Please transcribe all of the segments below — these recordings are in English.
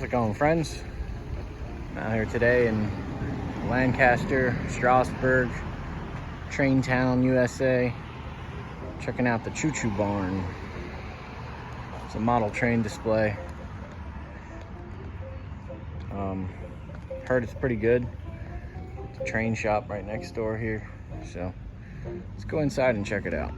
it going, friends? I'm out here today in Lancaster, Strasburg, Train Town, USA, checking out the Choo Choo barn. It's a model train display. Heard it's pretty good. It's a train shop right next door here, so let's go inside and check it out.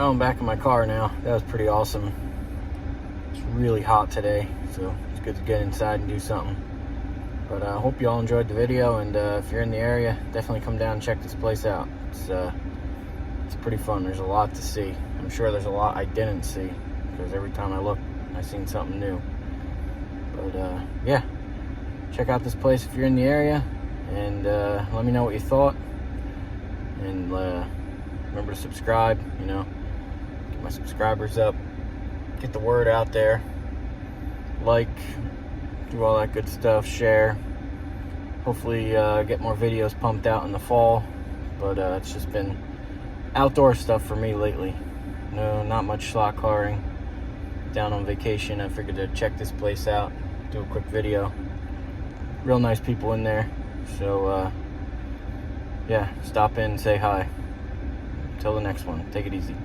Oh, I'm back in my car now. That was pretty awesome. It's really hot today, so it's good to get inside and do something. But I hope you all enjoyed the video, and if you're in the area, definitely come down and check this place out. It's pretty fun. There's a lot to see. I'm sure there's a lot I didn't see, because every time I look, I seen something new. But yeah, check out this place if you're in the area, and let me know what you thought. And remember to subscribe, you know, get my subscribers up, get the word out there, like, do all that good stuff, share. Hopefully get more videos pumped out in the fall, but it's just been outdoor stuff for me lately. No, not much slot caring. Down on vacation, I figured to check this place out, do a quick video. Real nice people in there, so yeah, stop in and say hi. Until the next one, take it easy.